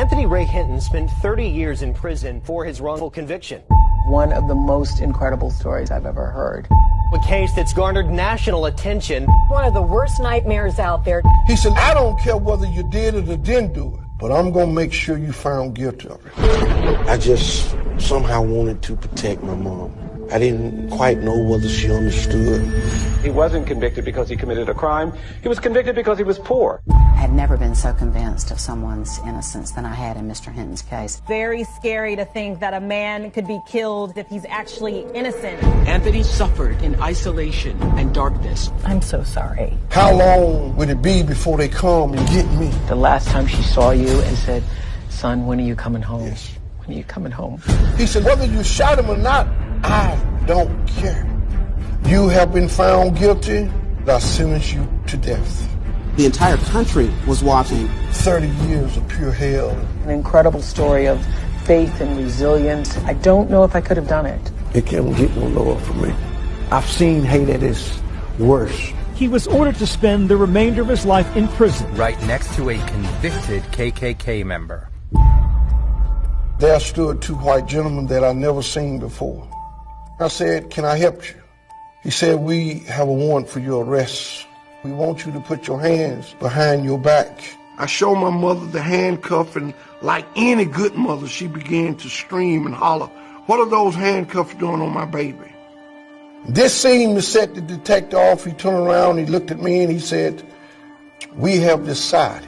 Anthony Ray Hinton spent 30 years in prison for his wrongful conviction. One of the most incredible stories I've ever heard. A case that's garnered national attention. One of the worst nightmares out there. He said, I don't care whether you did it or didn't do it, but I'm going to make sure you found guilty of it. I just somehow wanted to protect my mom. I didn't quite know whether she understood. He wasn't convicted because he committed a crime. He was convicted because he was poor. I had never been so convinced of someone's innocence than I had in Mr. Hinton's case. Very scary to think that a man could be killed if he's actually innocent. Anthony suffered in isolation and darkness. I'm so sorry. How long would it be before they come and get me? The last time she saw you and said, son, when are you coming home? Yes. When are you coming home? He said, whether you shot him or not, I don't care. You have been found guilty. I sentence you to death. The entire country was watching. 30 years of pure hell. An incredible story of faith and resilience. I don't know if I could have done it. It can't get no lower for me. I've seen hate at its worst. He was ordered to spend the remainder of his life in prison. Right next to a convicted KKK member. There stood two white gentlemen that I'd never seen before. I said, can I help you? He said, we have a warrant for your arrest. We want you to put your hands behind your back. I showed my mother the handcuff, and like any good mother, she began to scream and holler, what are those handcuffs doing on my baby? This seemed to set the detective off. He turned around, he looked at me, and he said, we have decided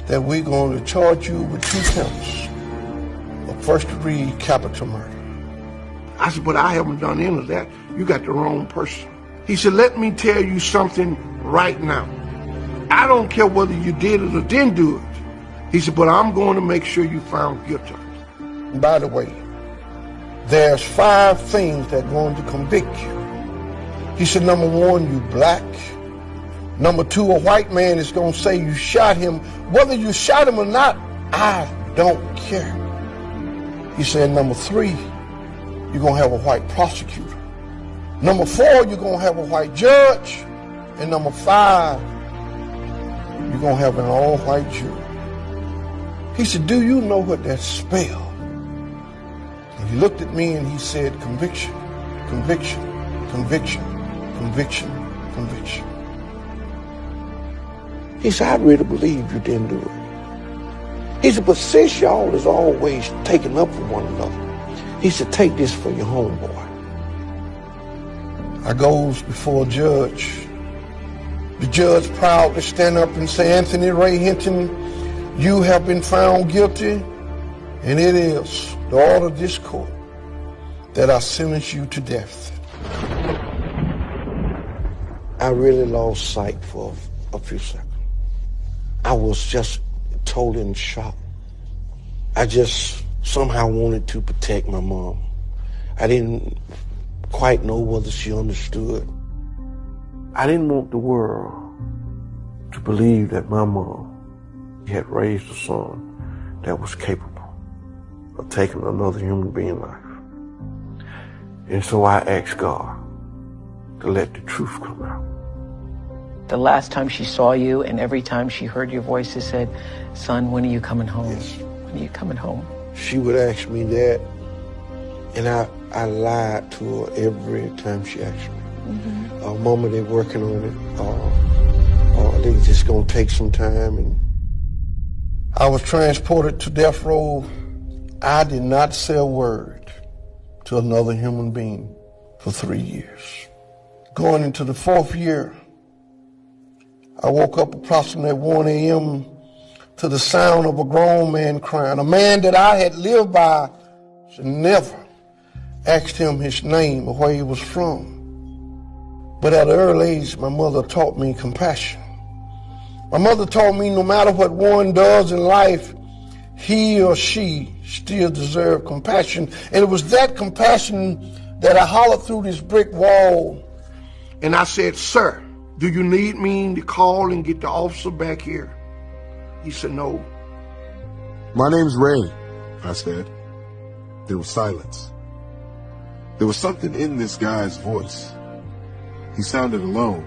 that we're going to charge you with 2 counts of first-degree capital murder. I said, but I haven't done any of that. You got the wrong person. He said, let me tell you something right now. I don't care whether you did it or didn't do it. He said, but I'm going to make sure you found guilty. And by the way, there's 5 things that are going to convict you. He said, number 1, you black. Number 2, a white man is going to say you shot him. Whether you shot him or not, I don't care. He said, number 3, you're going to have a white prosecutor. Number 4, you're going to have a white judge. And number 5, you're going to have an all-white jury. He said, do you know what that spells? And he looked at me and he said, conviction, conviction, conviction, conviction, conviction. He said, I really believe you didn't do it. He said, but since y'all is always taking up for one another, he said, take this for your homeboy. I goes before a judge. The judge proudly stand up and say, Anthony Ray Hinton, you have been found guilty, and it is the order of this court that I sentence you to death. I really lost sight for a few seconds. I was just totally in shock. I just somehow wanted to protect my mom. I didn't quite know whether she understood. I didn't want the world to believe that my mom had raised a son that was capable of taking another human being's life. And so I asked God to let the truth come out. The last time she saw you and every time she heard your voice, she said, son, when are you coming home? Yes. When are you coming home? She would ask me that, and I lied to her every time she asked me. Mama, they're working on it, or they just gonna take some time. And I was transported to death row. I did not say a word to another human being for 3 years. Going into the 4th year, I woke up approximately at 1 a.m. to the sound of a grown man crying. A man that I had lived by, should never asked him his name or where he was from. But at an early age, my mother taught me compassion. My mother taught me no matter what one does in life, he or she still deserves compassion. And it was that compassion that I hollered through this brick wall. And I said, sir, do you need me to call and get the officer back here? He said, no. My name's Ray, I said. There was silence. There was something in this guy's voice. He sounded alone.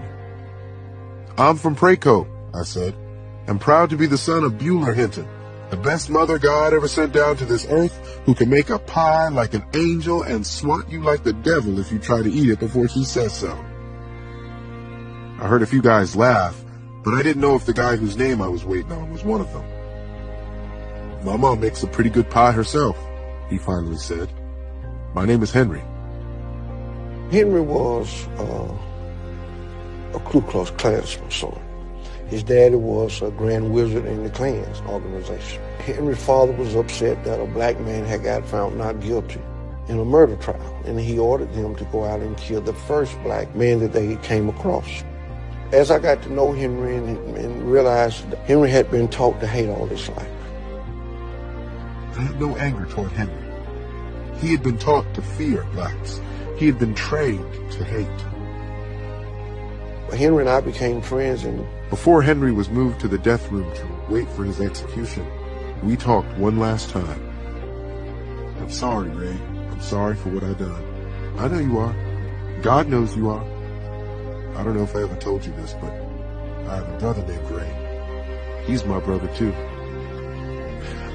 I'm from Praco, I said, and proud to be the son of Bueller Hinton, The best mother God ever sent down to this earth, who can make a pie like an angel and swat you like the devil if you try to eat it before she says so. I heard a few guys laugh, but I didn't know if the guy whose name I was waiting on was one of them. My mom makes a pretty good pie herself, he finally said. My name is Henry. Henry was a Ku Klux Klansman son. His daddy was a Grand Wizard in the Klans organization. Henry's father was upset that a black man had got found not guilty in a murder trial, and he ordered them to go out and kill the first black man that they came across. As I got to know Henry and realized that Henry had been taught to hate all his life. I had no anger toward Henry. He had been taught to fear blacks. He had been trained to hate. Henry and I became friends, and before Henry was moved to the death room to wait for his execution, we talked one last time. I'm sorry, Ray. I'm sorry for what I've done. I know you are. God knows you are. I don't know if I ever told you this, but I have a brother named Ray. He's my brother too.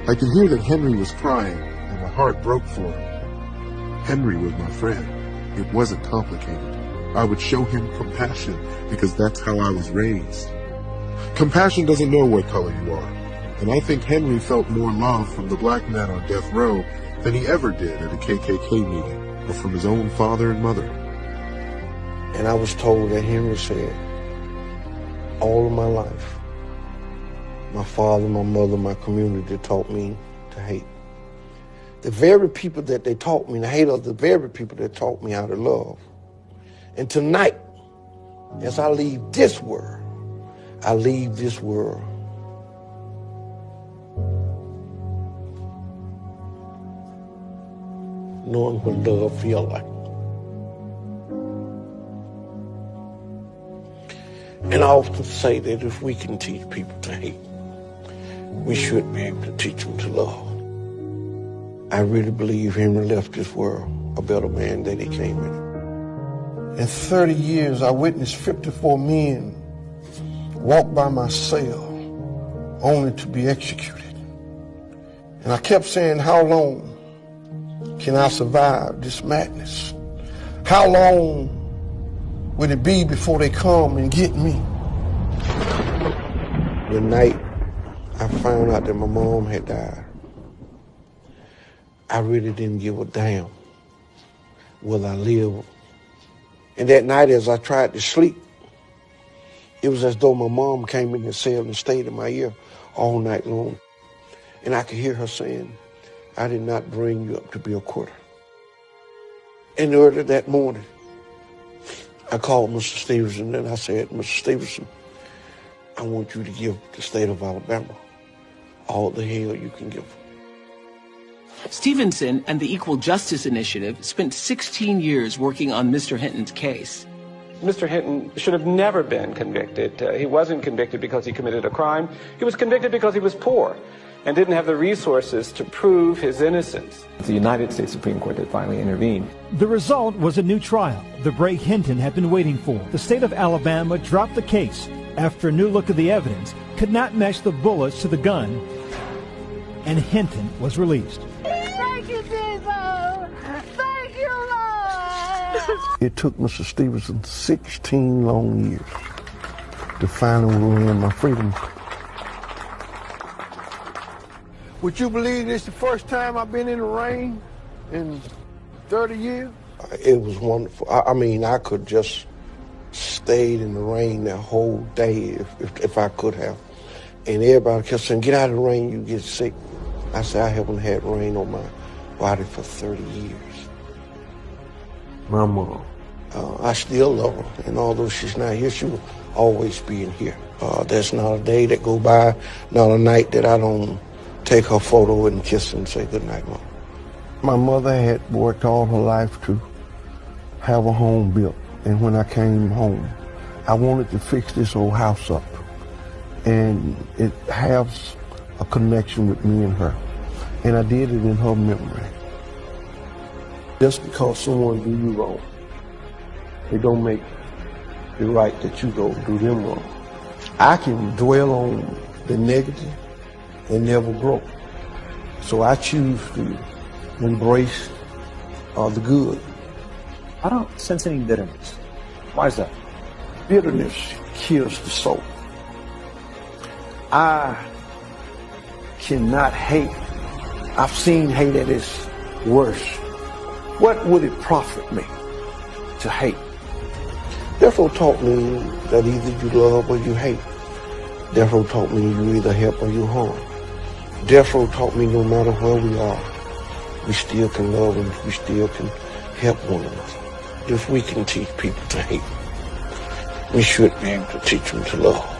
I could hear that Henry was crying, and my heart broke for him. Henry was my friend. It wasn't complicated. I would show him compassion because that's how I was raised. Compassion doesn't know what color you are, and I think Henry felt more love from the black man on death row than he ever did at a KKK meeting or from his own father and mother. And I was told that Henry said, all of my life, my father, my mother, my community taught me to hate. The very people that they taught me to hate are the very people that taught me how to love. And tonight, as I leave this world, I leave this world knowing what love feels like. And I often say that if we can teach people to hate, we should be able to teach them to love. I really believe Henry left this world a better man than he came in. In 30 years, I witnessed 54 men walk by my cell only to be executed. And I kept saying, how long can I survive this madness? How long will it be before they come and get me? The night I found out that my mom had died, I really didn't give a damn whether I lived. And that night, as I tried to sleep, it was as though my mom came in the cell and stayed in my ear all night long. And I could hear her saying, I did not bring you up to be a quitter. And early that morning, I called Mr. Stevenson and I said, Mr. Stevenson, I want you to give the state of Alabama all the hell you can give them. Stevenson and the Equal Justice Initiative spent 16 years working on Mr. Hinton's case. Mr. Hinton should have never been convicted. He wasn't convicted because he committed a crime. He was convicted because he was poor and didn't have the resources to prove his innocence. It's the United States Supreme Court that finally intervened. The result was a new trial, the break Hinton had been waiting for. The state of Alabama dropped the case after a new look at the evidence could not match the bullets to the gun, and Hinton was released. Thank you, Jesus. Thank you, Lord. It took Mr. Stevenson 16 long years to finally win my freedom. Would you believe this is the first time I've been in the rain in 30 years? It was wonderful. I mean, I could just stayed in the rain that whole day if I could have. And everybody kept saying, get out of the rain, you get sick. I said, I haven't had rain on my body for 30 years. My mom, I still love her. And although she's not here, she will always be in here. There's not a day that go by, not a night that I don't take her photo and kiss her and say goodnight, Mom. My mother had worked all her life to have a home built. And when I came home, I wanted to fix this old house up. And it has a connection with me and her. And I did it in her memory. Just because someone do you wrong, it don't make it right that you go do them wrong. I can dwell on the negative and never grow. So I choose to embrace the good. I don't sense any bitterness. Why is that? Bitterness kills the soul. I cannot hate. I've seen hate at its worst. What would it profit me to hate? Therefore taught me that either you love or you hate. Therefore taught me you either help or you harm. Therefore taught me no matter where we are, we still can love and we still can help one another. If we can teach people to hate, we should be able to teach them to love.